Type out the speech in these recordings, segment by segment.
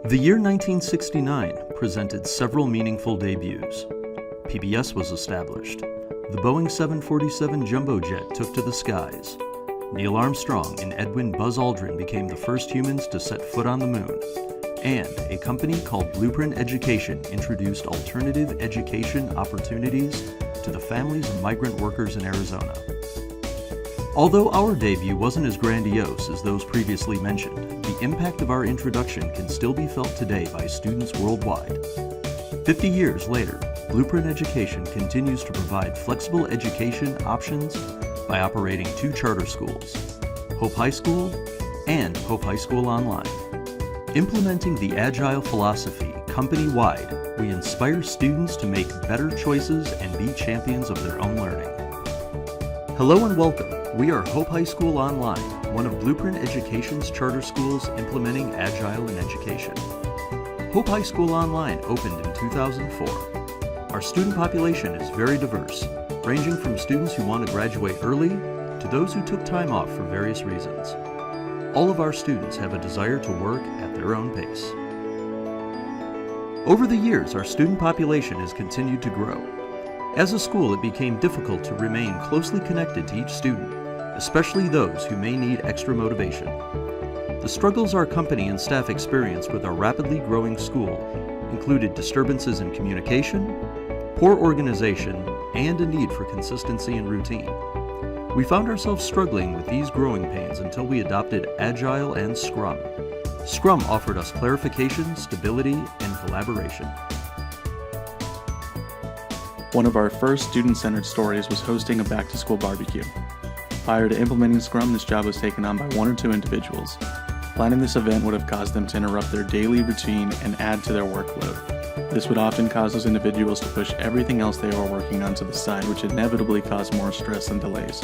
The year 1969 presented several meaningful debuts. PBS was established. The Boeing 747 jumbo jet took to the skies. Neil Armstrong and Edwin Buzz Aldrin became the first humans to set foot on the moon. And a company called Blueprint Education introduced alternative education opportunities to the families of migrant workers in Arizona. Although our debut wasn't as grandiose as those previously mentioned, the impact of our introduction can still be felt today by students worldwide. 50 years later, Blueprint Education continues to provide flexible education options by operating 2 charter schools, Hope High School and Hope High School Online. Implementing the Agile philosophy company-wide, we inspire students to make better choices and be champions of their own learning. Hello and welcome. We are Hope High School Online, one of Blueprint Education's charter schools implementing Agile in education. Hope High School Online opened in 2004. Our student population is very diverse, ranging from students who want to graduate early to those who took time off for various reasons. All of our students have a desire to work at their own pace. Over the years, our student population has continued to grow. As a school, it became difficult to remain closely connected to each student, especially those who may need extra motivation. The struggles our company and staff experienced with our rapidly growing school included disturbances in communication, poor organization, and a need for consistency and routine. We found ourselves struggling with these growing pains until we adopted Agile and Scrum. Scrum offered us clarification, stability, and collaboration. One of our first student-centered stories was hosting a back-to-school barbecue. Prior to implementing Scrum, this job was taken on by 1 or 2 individuals. Planning this event would have caused them to interrupt their daily routine and add to their workload. This would often cause those individuals to push everything else they were working on to the side, which inevitably caused more stress and delays.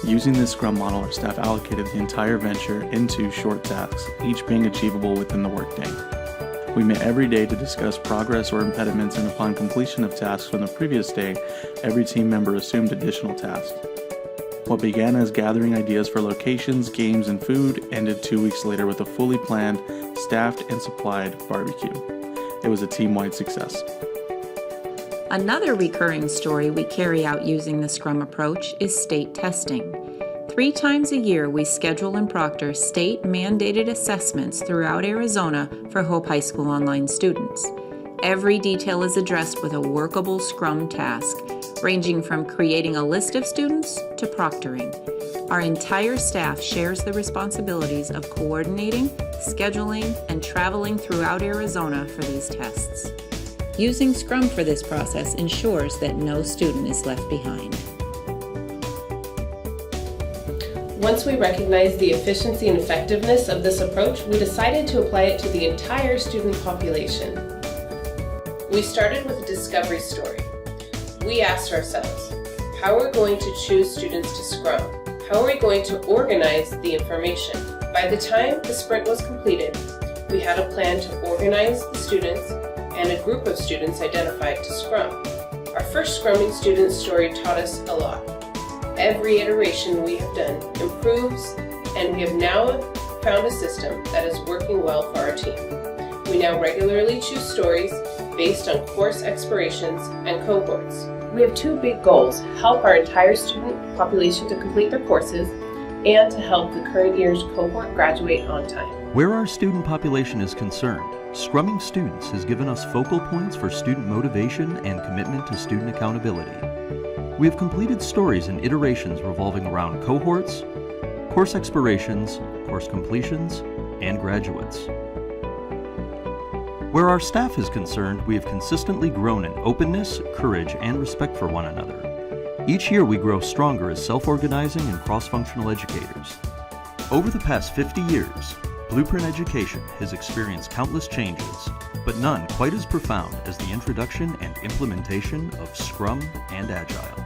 Using this Scrum model, our staff allocated the entire venture into short tasks, each being achievable within the workday. We met every day to discuss progress or impediments, and upon completion of tasks from the previous day, every team member assumed additional tasks. What began as gathering ideas for locations, games, and food ended 2 weeks later with a fully planned, staffed, and supplied barbecue. It was a team-wide success. Another recurring story we carry out using the Scrum approach is state testing. 3 times a year, we schedule and proctor state-mandated assessments throughout Arizona for Hope High School Online students. Every detail is addressed with a workable Scrum task, ranging from creating a list of students to proctoring. Our entire staff shares the responsibilities of coordinating, scheduling, and traveling throughout Arizona for these tests. Using Scrum for this process ensures that no student is left behind. Once we recognized the efficiency and effectiveness of this approach, we decided to apply it to the entire student population. We started with a discovery story. We asked ourselves, how are we going to choose students to Scrum? How are we going to organize the information? By the time the sprint was completed, we had a plan to organize the students and a group of students identified to Scrum. Our first Scrumming student story taught us a lot. Every iteration we have done improves, and we have now found a system that is working well for our team. We now regularly choose stories based on course expirations and cohorts. We have 2 big goals: help our entire student population to complete their courses, and to help the current year's cohort graduate on time. Where our student population is concerned, Scrumming students has given us focal points for student motivation and commitment to student accountability. We have completed stories and iterations revolving around cohorts, course expirations, course completions, and graduates. Where our staff is concerned, we have consistently grown in openness, courage, and respect for one another. Each year we grow stronger as self-organizing and cross-functional educators. Over the past 50 years, Blueprint Education has experienced countless changes, but none quite as profound as the introduction and implementation of Scrum and Agile.